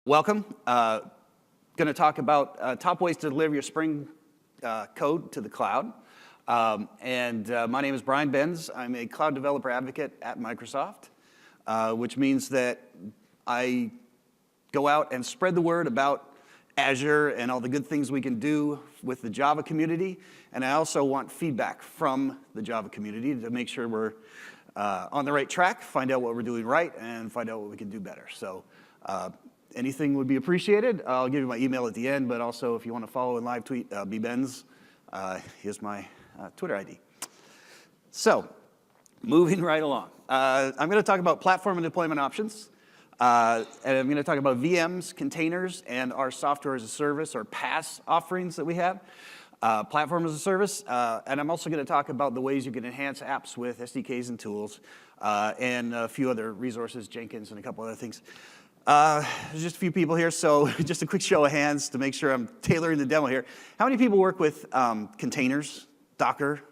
Welcome. Going to talk about top ways to deliver your Spring code to the cloud. My name is Brian Benz. I'm a cloud developer advocate at Microsoft, which means that I go out and spread the word about Azure and all the good things we can do with the Java community. And I also want feedback from the Java community to make sure we're on the right track, find out what we're doing right, and find out what we can do better. So anything would be appreciated. I'll give you my email at the end, but also if you want to follow and live tweet, bbenz, here's my Twitter ID. So moving right along. I'm going to talk about platform and deployment options. And I'm going to talk about VMs, containers, and our software as a service, or PaaS offerings that we have. Platform as a service, and I'm also going to talk about the ways you can enhance apps with SDKs and tools, and a few other resources, Jenkins, and a couple other things. There's just a few people here, so just a quick show of hands to make sure I'm tailoring the demo here. How many people work with containers, Docker?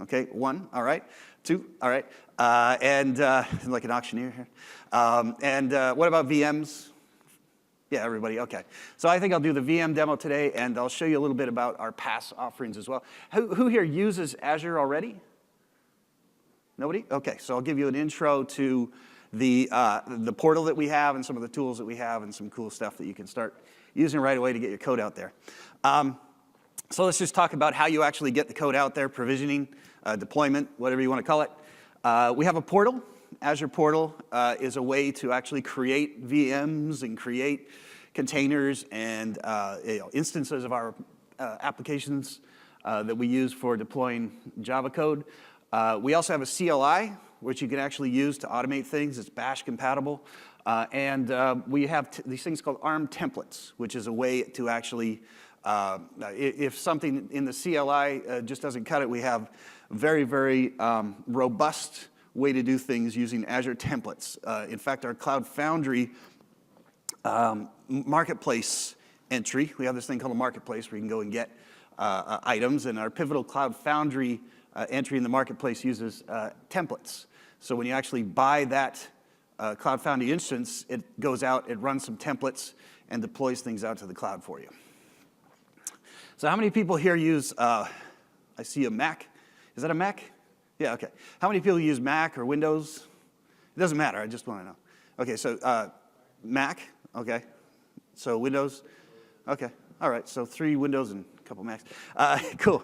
Okay, 1, all right. 2, all right. Like an auctioneer here. What about VMs? Yeah, everybody, okay. So I think I'll do the VM demo today, and I'll show you a little bit about our PaaS offerings as well. Who here uses Azure already? Nobody? Okay, so I'll give you an intro to the portal that we have and some of the tools that we have and some cool stuff that you can start using right away to get your code out there. So let's just talk about how you actually get the code out there, provisioning, deployment, whatever you want to call it. We have a portal. Azure Portal is a way to actually create VMs and create containers and instances of our applications that we use for deploying Java code. We also have a CLI, which you can actually use to automate things. It's Bash compatible. We have these things called ARM templates, which is a way to actually, if something in the CLI just doesn't cut it, we have very, very robust way to do things using Azure templates. In fact, our Cloud Foundry marketplace entry, we have this thing called a marketplace where you can go and get items, and our Pivotal Cloud Foundry entry in the marketplace uses templates. So when you actually buy that Cloud Foundry instance, it goes out, it runs some templates, and deploys things out to the cloud for you. So how many people here use, I see a Mac. Is that a Mac? Yeah, okay. How many people use Mac or Windows? It doesn't matter, I just want to know. Okay, so Mac, okay. So Windows, okay. All right, so 3 Windows and a couple Macs. Cool.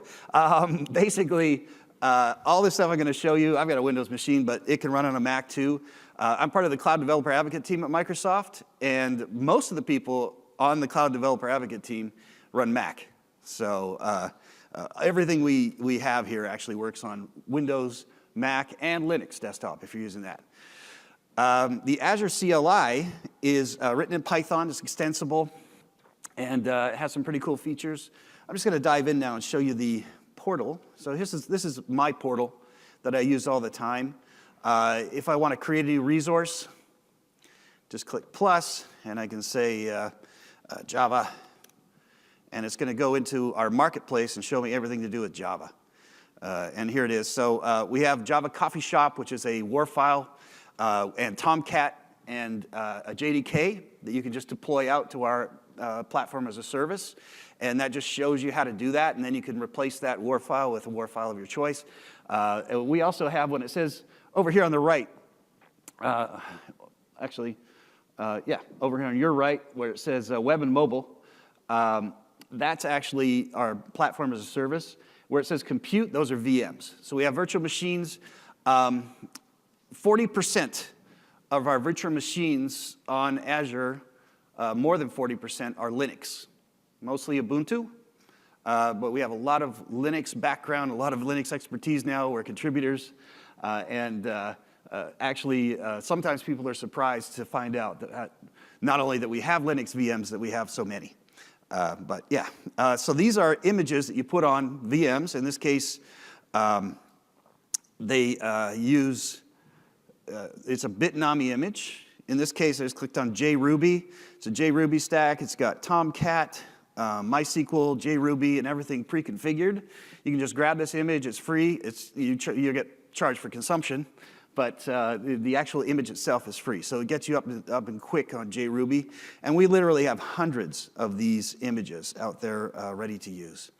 Basically, all this stuff I'm going to show you, I've got a Windows machine, but it can run on a Mac too. I'm part of the Cloud Developer Advocate team at Microsoft, and most of the people on the Cloud Developer Advocate team run Mac. So everything we have here actually works on Windows, Mac, and Linux desktop if you're using that. The Azure CLI is written in Python. It's extensible, and it has some pretty cool features. I'm just going to dive in now and show you the portal. So this is my portal that I use all the time. If I want to create a new resource, just click plus, and I can say Java. And it's going to go into our marketplace and show me everything to do with Java. And here it is. So we have Java Coffee Shop, which is a WAR file, and Tomcat, and a JDK that you can just deploy out to our platform as a service. And that just shows you how to do that. And then you can replace that WAR file with a WAR file of your choice. We also have, when it says over here on the right, over here on your right, where it says web and mobile, that's actually our platform as a service. Where it says compute, those are VMs. So we have virtual machines. 40% of our virtual machines on Azure, more than 40% are Linux. Mostly Ubuntu, but we have a lot of Linux background, a lot of Linux expertise now. We're contributors. Actually, sometimes people are surprised to find out that not only that we have Linux VMs, that we have so many. But yeah, so these are images that you put on VMs. In this case, they use, it's a Bitnami image. In this case, I just clicked on JRuby. It's a JRuby stack. It's got Tomcat, MySQL, JRuby, and everything pre-configured. You can just grab this image. It's free. You get charged for consumption. but the actual image itself is free. So it gets you up and quick on JRuby. And we literally have hundreds of these images out there ready to use.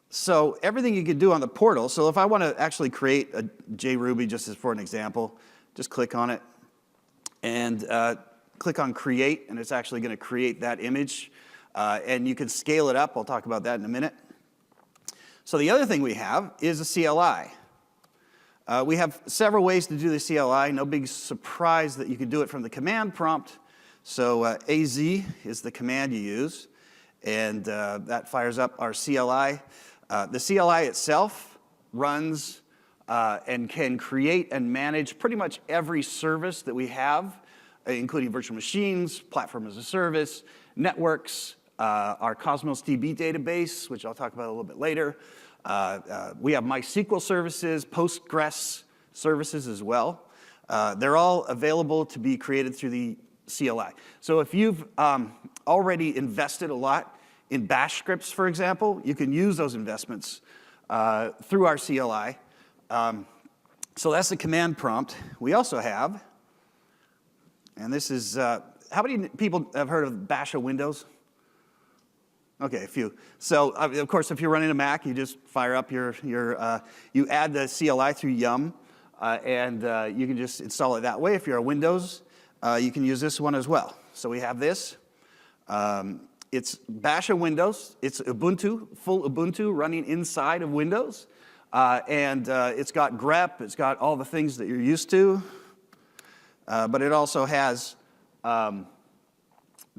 So everything you can do on the portal, so if I want to actually create a JRuby, just as for an example, just click on it and click on Create, and it's actually going to create that image. And you can scale it up. I'll talk about that in a minute. So the other thing we have is a CLI. We have several ways to do the CLI. No big surprise that you can do it from the command prompt. So AZ is the command you use, and that fires up our CLI. The CLI itself runs and can create and manage pretty much every service that we have, including virtual machines, platform as a service, networks, our Cosmos DB database, which I'll talk about a little bit later. We have MySQL services, Postgres services as well. They're all available to be created through the CLI. So if you've already invested a lot in bash scripts, for example, you can use those investments through our CLI. So that's the command prompt. We also have, and this is, how many people have heard of bash of Windows? Okay, a few. So of course, if you're running a Mac, you just fire up you add the CLI through yum, and you can just install it that way. If you're a Windows, you can use this one as well. So we have this. It's bash of Windows. It's Ubuntu, full Ubuntu running inside of Windows. And it's got grep, it's got all the things that you're used to. But it also has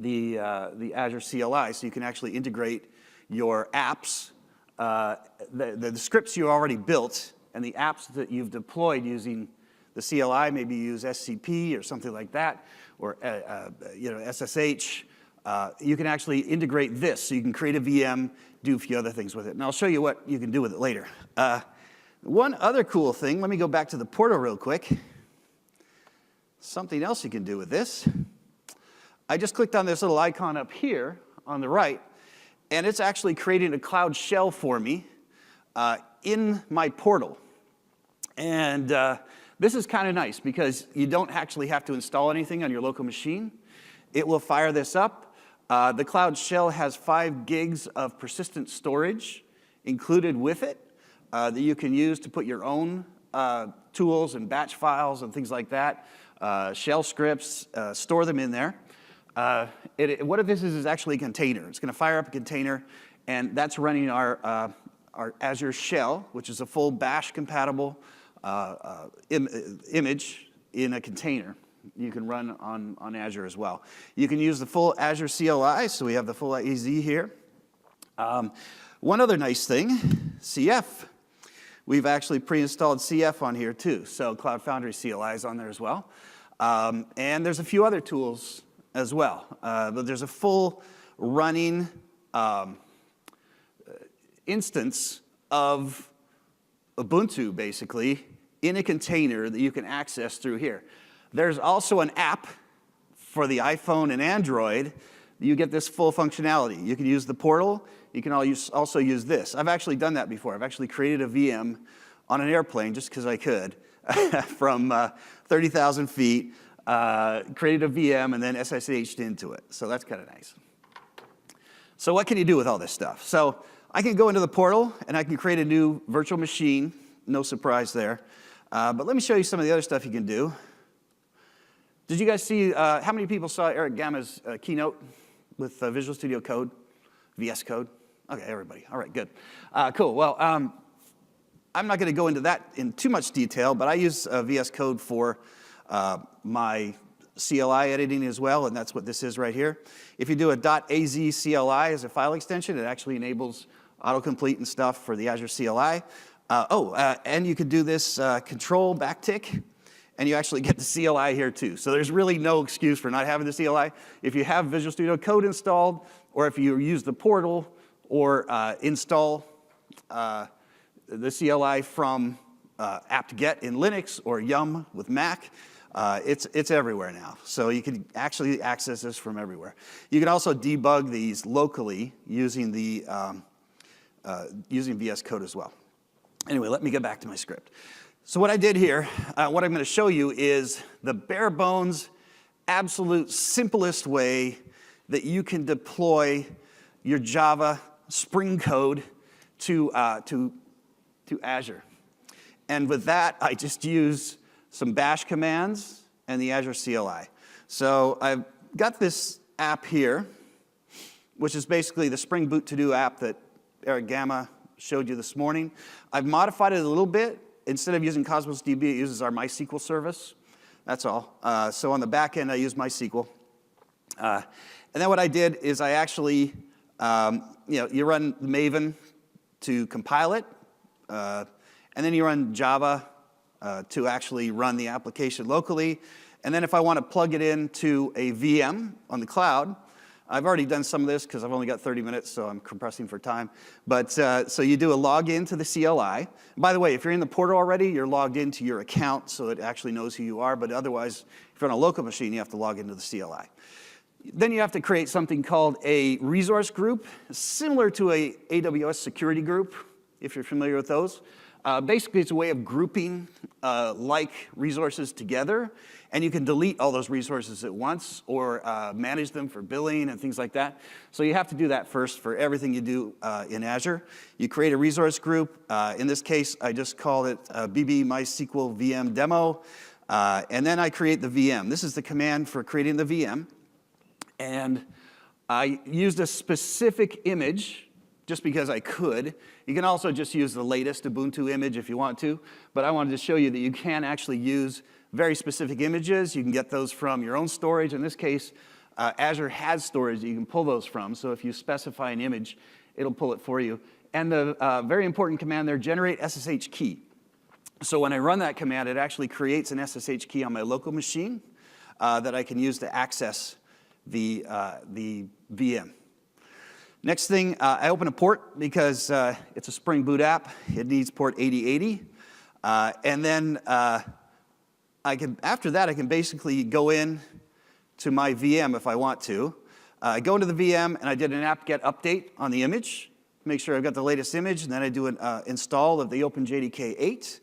the Azure CLI, so you can actually integrate your apps, the scripts you already built, and the apps that you've deployed using the CLI. Maybe you use SCP or something like that, or SSH. You can actually integrate this, so you can create a VM, do a few other things with it. And I'll show you what you can do with it later. One other cool thing, let me go back to the portal real quick. Something else you can do with this. I just clicked on this little icon up here on the right, and it's actually creating a Cloud Shell for me in my portal. And this is kind of nice because you don't actually have to install anything on your local machine. It will fire this up. The Cloud Shell has 5 gigs of persistent storage included with it that you can use to put your own tools and batch files and things like that, shell scripts, store them in there. What this is actually a container. It's going to fire up a container, and that's running our Azure Shell, which is a full bash compatible image in a container. You can run on Azure as well. You can use the full Azure CLI, so we have the full AZ here. One other nice thing, CF. We've actually pre-installed CF on here too, so Cloud Foundry CLI is on there as well. And there's a few other tools as well. But there's a full running instance of Ubuntu, basically, in a container that you can access through here. There's also an app for the iPhone and Android. You get this full functionality. You can use the portal. You can also use this. I've actually done that before. I've actually created a VM on an airplane just because I could from 30,000 feet. Created a VM and then SSH'd into it. So that's kind of nice. So what can you do with all this stuff? So I can go into the portal and I can create a new virtual machine. No surprise there. But let me show you some of the other stuff you can do. Did you guys see, how many people saw Eric Gamma's keynote with Visual Studio Code, VS Code? Okay, everybody. All right, good. Cool. Well, I'm not going to go into that in too much detail, but I use VS Code for my CLI editing as well, and that's what this is right here. If you do a .az CLI as a file extension, it actually enables autocomplete and stuff for the Azure CLI. And you could do this control backtick, and you actually get the CLI here too. So there's really no excuse for not having the CLI. If you have Visual Studio Code installed, or if you use the portal, or install the CLI from apt-get in Linux or yum with Mac, it's everywhere now. So you can actually access this from everywhere. You can also debug these locally using the using VS Code as well. Anyway, let me get back to my script. So what I did here, what I'm going to show you is the bare bones, absolute simplest way that you can deploy your Java Spring code to Azure. And with that, I just use some bash commands and the Azure CLI. So I've got this app here, which is basically the Spring Boot to-do app that Eric Gamma showed you this morning. I've modified it a little bit. Instead of using Cosmos DB, it uses our MySQL service. That's all. So on the back end, I use MySQL. And then what I did is I actually, you run Maven to compile it, and then you run Java to actually run the application locally. And then if I want to plug it into a VM on the cloud, I've already done some of this because I've only got 30 minutes, so I'm compressing for time. But so you do a login to the CLI. By the way, if you're in the portal already, you're logged into your account, so it actually knows who you are. But otherwise, if you're on a local machine, you have to log into the CLI. Then you have to create something called a resource group, similar to a AWS security group, if you're familiar with those. Basically, it's a way of grouping like resources together, and you can delete all those resources at once or manage them for billing and things like that. So you have to do that first for everything you do in Azure. You create a resource group. In this case, I just called it BB MySQL VM demo, and then I create the VM. This is the command for creating the VM, and I used a specific image just because I could. You can also just use the latest Ubuntu image if you want to, but I wanted to show you that you can actually use very specific images. You can get those from your own storage. In this case, Azure has storage that you can pull those from, so if you specify an image, it'll pull it for you. And the very important command there, generate SSH key. So when I run that command, it actually creates an SSH key on my local machine that I can use to access the VM. Next thing, I open a port because it's a Spring Boot app. It needs port 8080. And then after that, I can basically go in to my VM if I want to. I go into the VM, and I did an apt-get update on the image, make sure I've got the latest image, and then I do an install of the OpenJDK 8.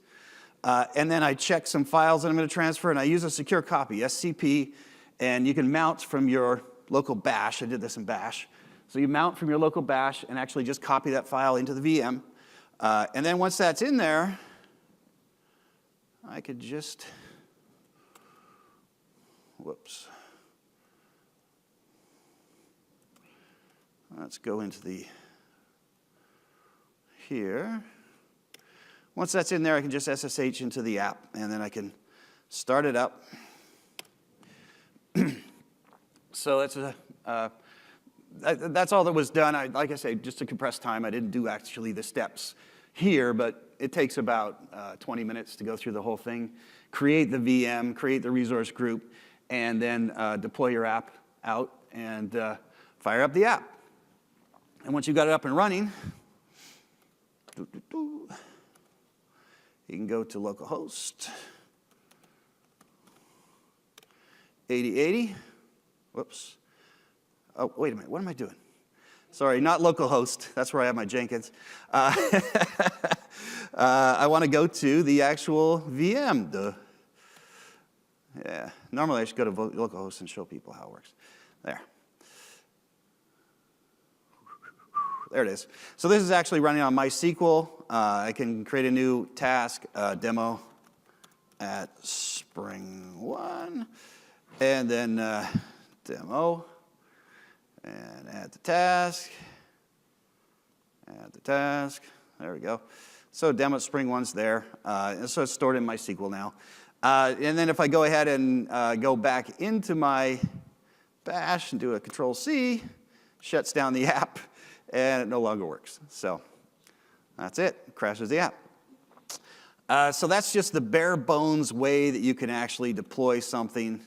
And then I check some files that I'm going to transfer, and I use a secure copy, SCP, and you can mount from your local bash. I did this in bash. So you mount from your local bash and actually just copy that file into the VM. And then once that's in there, I could just, whoops. Let's go into the, here. Once that's in there, I can just SSH into the app, and then I can start it up. So that's all that was done. Like I say, just to compress time, I didn't do actually the steps here, but it takes about 20 minutes to go through the whole thing, create the VM, create the resource group, and then deploy your app out and fire up the app. And once you've got it up and running, you can go to localhost 8080. Whoops. Oh, wait a minute, what am I doing? Sorry, not localhost. That's where I have my Jenkins. I want to go to the actual VM. Duh. Yeah, normally I should go to localhost and show people how it works. There. There it is. So this is actually running on MySQL. I can create a new task, demo at SpringOne, and then demo. And add the task, there we go. So demo SpringOne's there, and so it's stored in MySQL now. And then if I go ahead and go back into my bash and do a Control-C, shuts down the app, and it no longer works. So that's it, crashes the app. So that's just the bare bones way that you can actually deploy something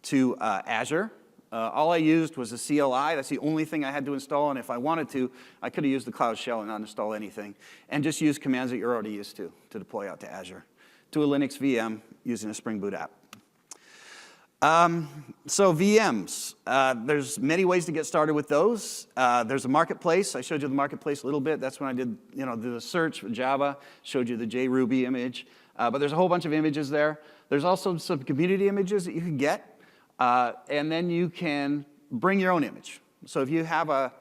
to Azure. All I used was a CLI. That's the only thing I had to install, and if I wanted to, I could have used the Cloud Shell and not install anything, and just use commands that you're already used to deploy out to Azure, to a Linux VM using a Spring Boot app. So VMs, there's many ways to get started with those. There's a marketplace. I showed you the marketplace a little bit. That's when I did, the search for Java, showed you the JRuby image. But there's a whole bunch of images there. There's also some community images that you can get. And then you can bring your own image. So if you have a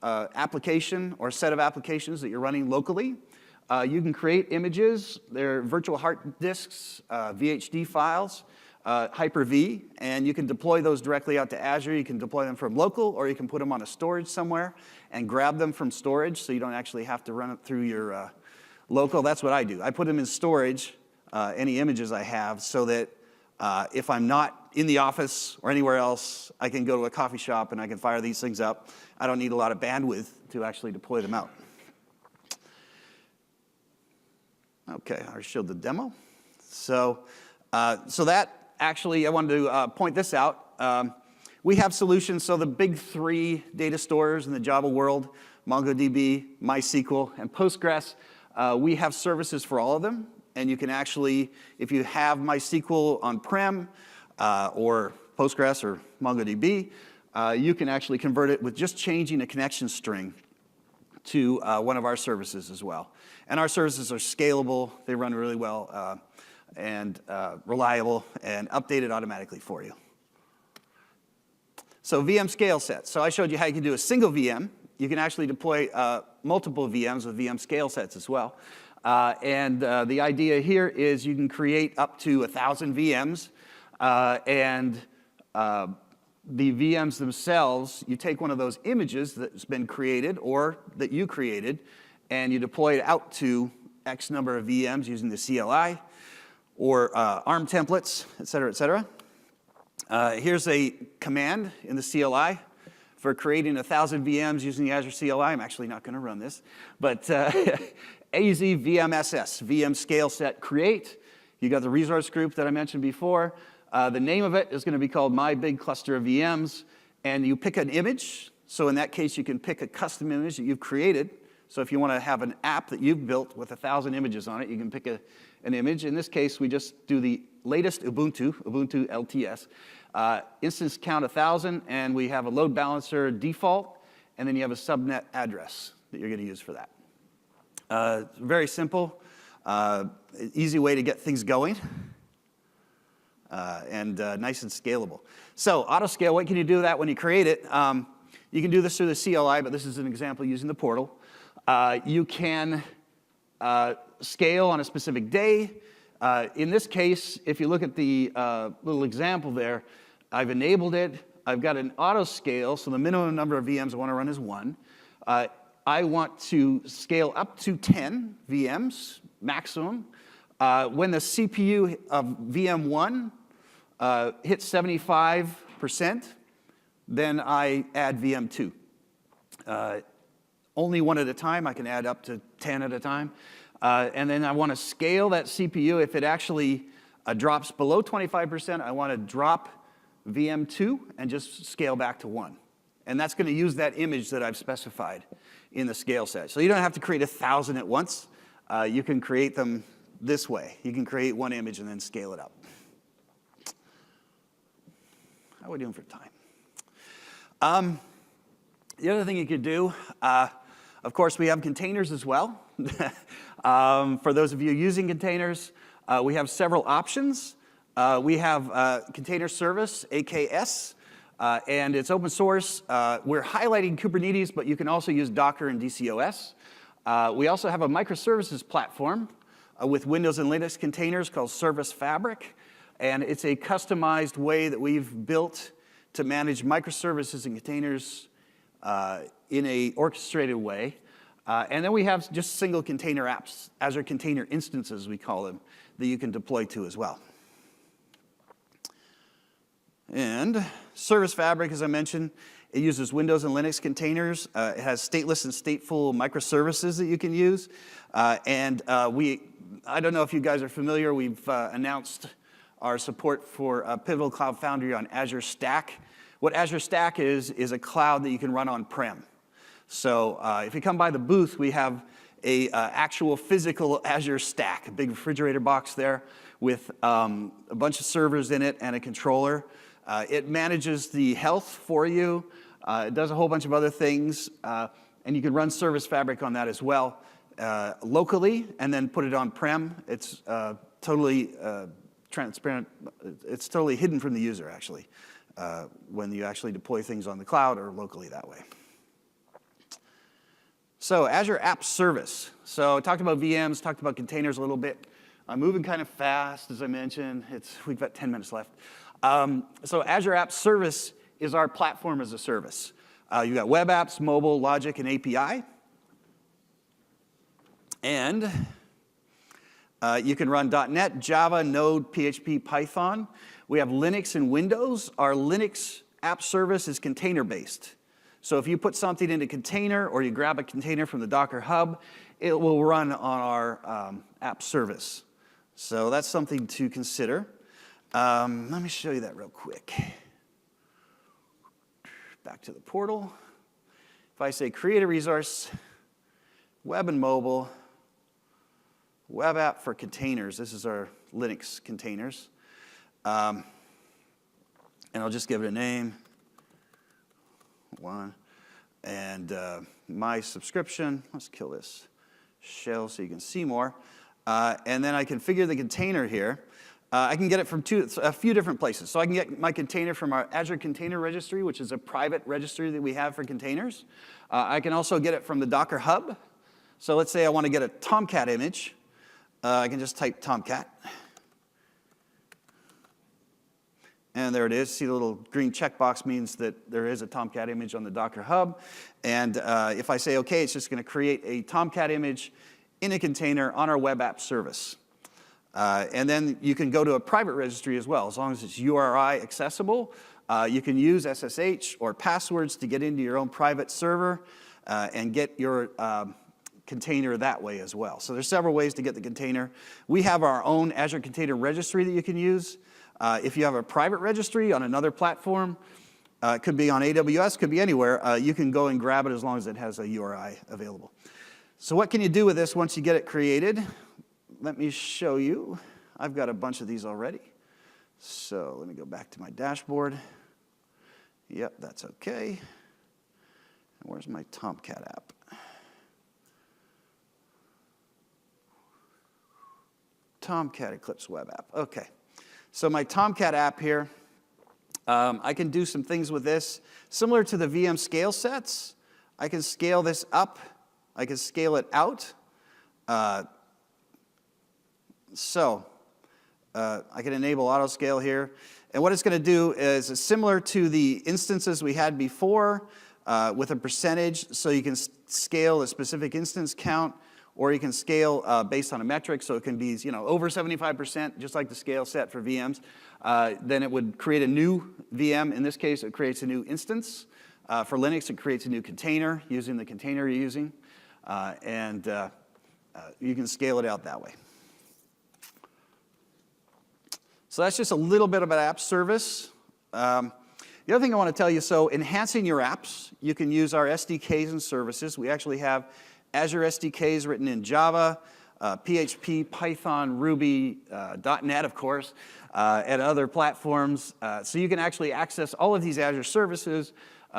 application or a set of applications that you're running locally, you can create images. They're virtual hard disks, VHD files, Hyper-V, and you can deploy those directly out to Azure. You can deploy them from local, or you can put them on a storage somewhere and grab them from storage so you don't actually have to run it through your local. That's what I do. I put them in storage, any images I have, so that if I'm not in the office or anywhere else, I can go to a coffee shop and I can fire these things up. I don't need a lot of bandwidth to actually deploy them out. Okay, I showed the demo. So that actually, I wanted to point this out. We have solutions, so the big three data stores in the Java world, MongoDB, MySQL, and Postgres, we have services for all of them. And you can actually, if you have MySQL on-prem or Postgres or MongoDB, you can actually convert it with just changing a connection string to one of our services as well. And our services are scalable. They run really well and reliable and updated automatically for you. So VM scale sets. So I showed you how you can do a single VM. You can actually deploy multiple VMs with VM scale sets as well. The idea here is you can create up to 1,000 VMs. The VMs themselves, you take one of those images that's been created or that you created, and you deploy it out to X number of VMs using the CLI or ARM templates, et cetera, et cetera. Here's a command in the CLI for creating 1,000 VMs using the Azure CLI. I'm actually not going to run this, but AZ VMSS, VM scale set create. You got the resource group that I mentioned before. The name of it is going to be called My Big Cluster of VMs, and you pick an image. So in that case, you can pick a custom image that you've created. So if you want to have an app that you've built with 1,000 images on it, you can pick an image. In this case, we just do the latest Ubuntu LTS. Instance count 1,000, and we have a load balancer default, and then you have a subnet address that you're going to use for that. Very simple, easy way to get things going. Nice and scalable. So Autoscale, what can you do with that when you create it? You can do this through the CLI, but this is an example using the portal. You can scale on a specific day. In this case, if you look at the little example there, I've enabled it. I've got an Autoscale, so the minimum number of VMs I want to run is 1. I want to scale up to 10 VMs, maximum. When the CPU of VM1 hits 75%, then I add VM2. Only one at a time. I can add up to 10 at a time. And then I want to scale that CPU. If it actually drops below 25%, I want to drop VM2 and just scale back to 1. And that's going to use that image that I've specified in the scale set. So you don't have to create 1,000 at once. You can create them this way. You can create one image and then scale it up. How are we doing for time? The other thing you could do, of course, we have containers as well. For those of you using containers, we have several options. We have Container Service, AKS, and it's open source. We're highlighting Kubernetes, but you can also use Docker and DCOS. We also have a microservices platform with Windows and Linux containers called Service Fabric, and it's a customized way that we've built to manage microservices and containers in a orchestrated way. And then we have just single container apps, Azure Container Instances, we call them, that you can deploy to as well. And Service Fabric, as I mentioned, it uses Windows and Linux containers. It has stateless and stateful microservices that you can use. I don't know if you guys are familiar, we've announced our support for Pivotal Cloud Foundry on Azure Stack. What Azure Stack is a cloud that you can run on-prem. So if you come by the booth, we have a actual physical Azure Stack, a big refrigerator box there with a bunch of servers in it and a controller. It manages the health for you. It does a whole bunch of other things. And you can run Service Fabric on that as well locally and then put it on-prem. It's totally transparent. It's totally hidden from the user, actually, when you actually deploy things on the cloud or locally that way. So Azure App Service. So I talked about VMs, talked about containers a little bit. I'm moving kind of fast, as I mentioned. We've got 10 minutes left. So Azure App Service is our platform as a service. You've got web apps, mobile, logic, and API. And you can run .NET, Java, Node, PHP, Python. We have Linux and Windows. Our Linux app service is container-based. So if you put something in a container or you grab a container from the Docker Hub, it will run on our app service. So that's something to consider. Let me show you that real quick. Back to the portal. If I say create a resource, web and mobile, web app for containers. This is our Linux containers. And I'll just give it a name. One. And my subscription. Let's kill this shell so you can see more. And then I configure the container here. I can get it from a few different places. So I can get my container from our Azure Container Registry, which is a private registry that we have for containers. I can also get it from the Docker Hub. So let's say I want to get a Tomcat image. I can just type Tomcat. And there it is. See the little green checkbox means that there is a Tomcat image on the Docker Hub. And if I say OK, it's just going to create a Tomcat image in a container on our web app service. And then you can go to a private registry as well. As long as it's URI accessible, you can use SSH or passwords to get into your own private server and get your container that way as well. So there's several ways to get the container. We have our own Azure Container Registry that you can use. If you have a private registry on another platform, it could be on AWS, could be anywhere, you can go and grab it as long as it has a URI available. So what can you do with this once you get it created? Let me show you. I've got a bunch of these already. So let me go back to my dashboard. Yep, that's OK. And where's my Tomcat app? Tomcat Eclipse web app. OK. So my Tomcat app here, I can do some things with this. Similar to the VM scale sets, I can scale this up. I can scale it out. I can enable Autoscale here. And what it's going to do is similar to the instances we had before with a percentage. So you can scale a specific instance count, or you can scale based on a metric. So it can be over 75%, just like the scale set for VMs. Then it would create a new VM. In this case, it creates a new instance. For Linux, it creates a new container using the container you're using. And you can scale it out that way. So that's just a little bit about app service. The other thing I want to tell you, so enhancing your apps, you can use our SDKs and services. We actually have Azure SDKs written in Java, PHP, Python, Ruby, .NET, of course, and other platforms. So you can actually access all of these Azure services,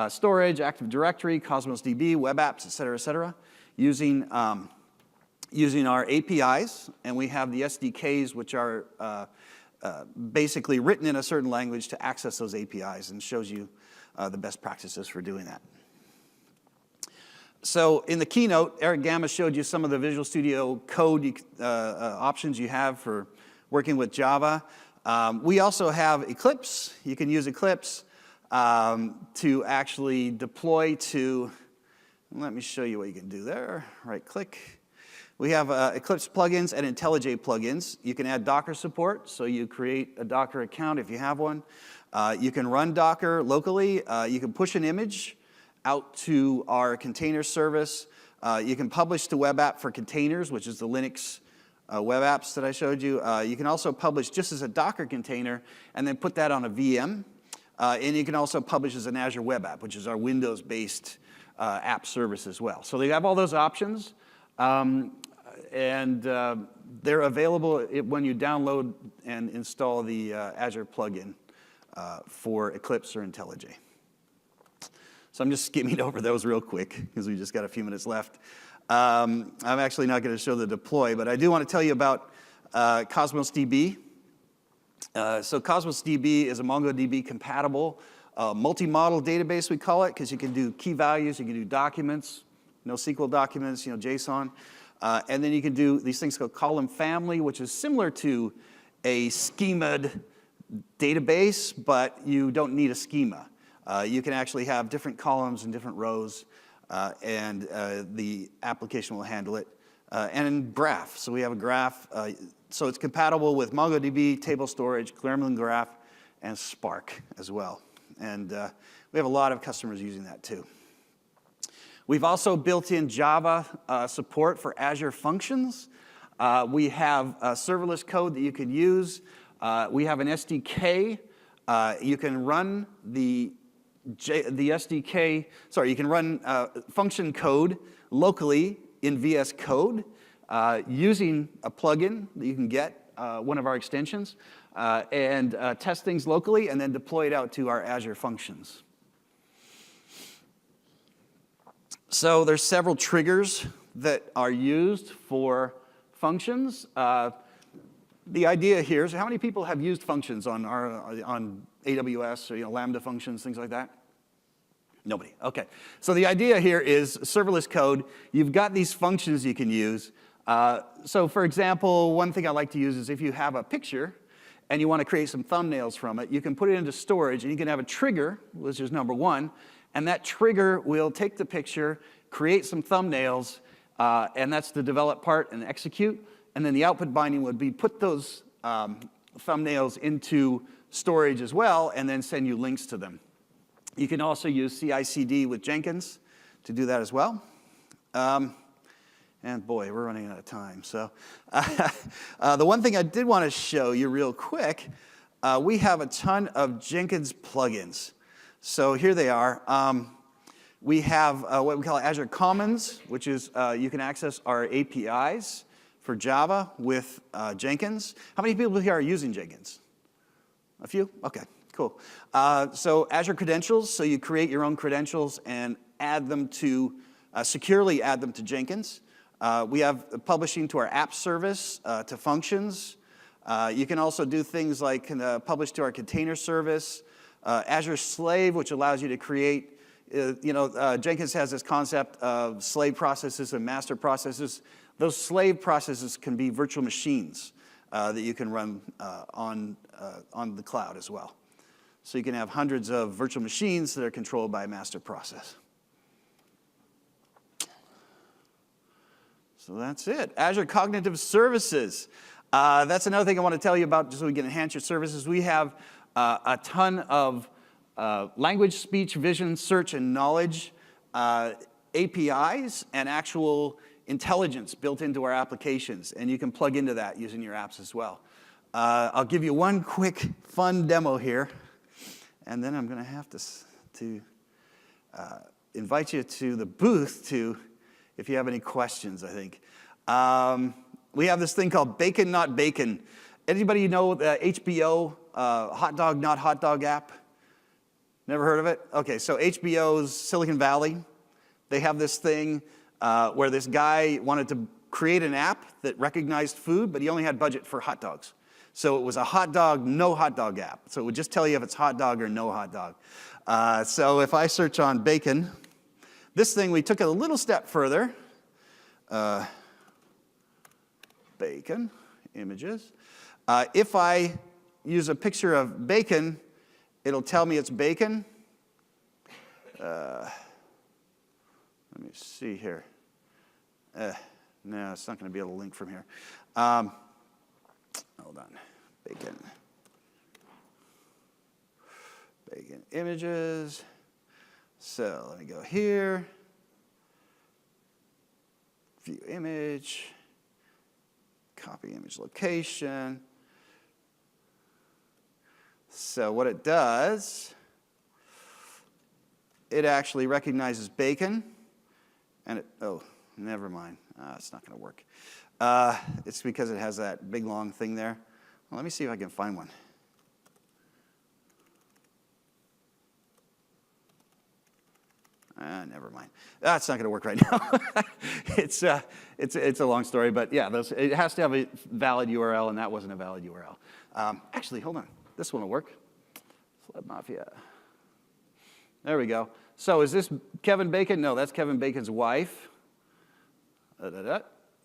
storage, Active Directory, Cosmos DB, web apps, et cetera, using our APIs. And we have the SDKs, which are basically written in a certain language to access those APIs, and shows you the best practices for doing that. So in the keynote, Eric Gamma showed you some of the Visual Studio Code options you have for working with Java. We also have Eclipse. You can use Eclipse to actually deploy to, let me show you what you can do there. Right-click. We have Eclipse plugins and IntelliJ plugins. You can add Docker support, so you create a Docker account if you have one. You can run Docker locally. You can push an image out to our container service. You can publish to web app for containers, which is the Linux web apps that I showed you. You can also publish just as a Docker container and then put that on a VM. And you can also publish as an Azure web app, which is our Windows-based app service as well. So they have all those options. And they're available when you download and install the Azure plugin for Eclipse or IntelliJ. So I'm just skimming over those real quick because we just got a few minutes left. I'm actually not going to show the deploy, but I do want to tell you about Cosmos DB. So Cosmos DB is a MongoDB compatible multi-model database, we call it, because you can do key values, you can do documents, NoSQL documents, JSON, and then you can do these things called column family, which is similar to a schema'd database, but you don't need a schema. You can actually have different columns and different rows, and the application will handle it. And graph, so we have a graph. So it's compatible with MongoDB, table storage, Clearman Graph, and Spark as well. And we have a lot of customers using that too. We've also built in Java support for Azure Functions. We have serverless code that you can use. We have an SDK. You can run the SDK, sorry, you can run function code locally in VS Code using a plugin that you can get, one of our extensions, and test things locally and then deploy it out to our Azure Functions. So there's several triggers that are used for functions. The idea here is how many people have used functions on AWS or Lambda functions, things like that? Nobody. Okay. So the idea here is serverless code. You've got these functions you can use. So for example, one thing I like to use is if you have a picture and you want to create some thumbnails from it, you can put it into storage and you can have a trigger, which is number one, and that trigger will take the picture, create some thumbnails, and that's the develop part and execute. And then the output binding would be put those thumbnails into storage as well and then send you links to them. You can also use CI/CD with Jenkins to do that as well. And boy, we're running out of time. So the one thing I did want to show you real quick, we have a ton of Jenkins plugins. So here they are. We have what we call Azure Commons, which is you can access our APIs for Java with Jenkins. How many people here are using Jenkins? A few? Okay, cool. So Azure Credentials, so you create your own credentials and add them to, securely add them to Jenkins. We have publishing to our app service, to functions. You can also do things like publish to our container service. Azure Slave, which allows you to create, Jenkins has this concept of slave processes and master processes. Those slave processes can be virtual machines that you can run on the cloud as well. So you can have hundreds of virtual machines that are controlled by a master process. So that's it. Azure Cognitive Services. That's another thing I want to tell you about just so we can enhance your services. We have a ton of language, speech, vision, search, and knowledge APIs and actual intelligence built into our applications. And you can plug into that using your apps as well. I'll give you one quick fun demo here. And then I'm going to have to invite you to the booth if you have any questions, I think. We have this thing called Bacon Not Bacon. Anybody know the HBO Hot Dog Not Hot Dog app? Never heard of it? Okay, so HBO's Silicon Valley, they have this thing where this guy wanted to create an app that recognized food, but he only had budget for hot dogs. So it was a hot dog, no hot dog app. So it would just tell you if it's hot dog or no hot dog. So if I search on bacon, this thing, we took it a little step further. Bacon, images. If I use a picture of bacon, it'll tell me it's bacon. Let me see here. No, it's not going to be able to link from here. Hold on. Bacon. Bacon images. So let me go here. View image. Copy image location. So what it does, it actually recognizes bacon. And oh, never mind. It's not going to work. It's because it has that big long thing there. Well, let me see if I can find one. Never mind. That's not going to work right now. It's a long story, but yeah, it has to have a valid URL, and that wasn't a valid URL. Actually, hold on. This one will work. Sled Mafia. There we go. So is this Kevin Bacon? No, that's Kevin Bacon's wife.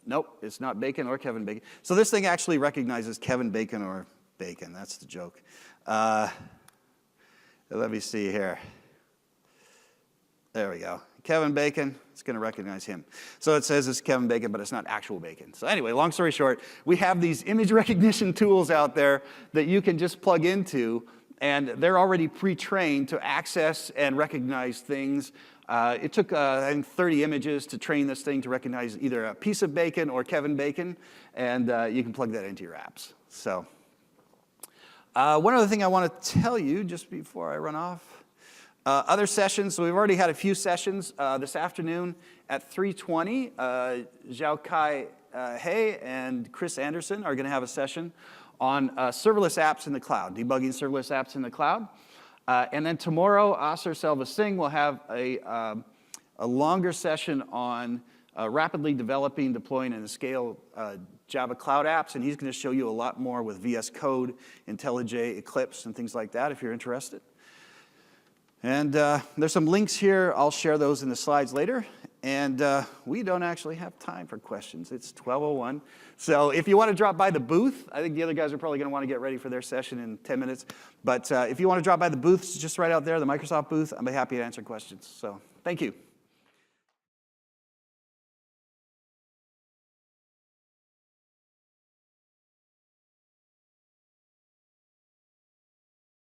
Nope, it's not Bacon or Kevin Bacon. So this thing actually recognizes Kevin Bacon or Bacon. That's the joke. Let me see here. There we go. Kevin Bacon, it's going to recognize him. So it says it's Kevin Bacon, but it's not actual bacon. So anyway, long story short, we have these image recognition tools out there that you can just plug into, and they're already pre-trained to access and recognize things. It took, I think, 30 images to train this thing to recognize either a piece of bacon or Kevin Bacon, and you can plug that into your apps. So one other thing I want to tell you just before I run off. Other sessions, so we've already had a few sessions. This afternoon at 3:20, Zhao Kai He and Chris Anderson are going to have a session on serverless apps in the cloud, debugging serverless apps in the cloud. And then tomorrow, Asar Selva Singh will have a longer session on rapidly developing, deploying, and scale Java cloud apps, and he's going to show you a lot more with VS Code, IntelliJ, Eclipse, and things like that if you're interested. And there's some links here. I'll share those in the slides later. And we don't actually have time for questions. It's 12:01. So if you want to drop by the booth, I think the other guys are probably going to want to get ready for their session in 10 minutes. But if you want to drop by the booth, it's just right out there, the Microsoft booth. I'll be happy to answer questions. So thank you.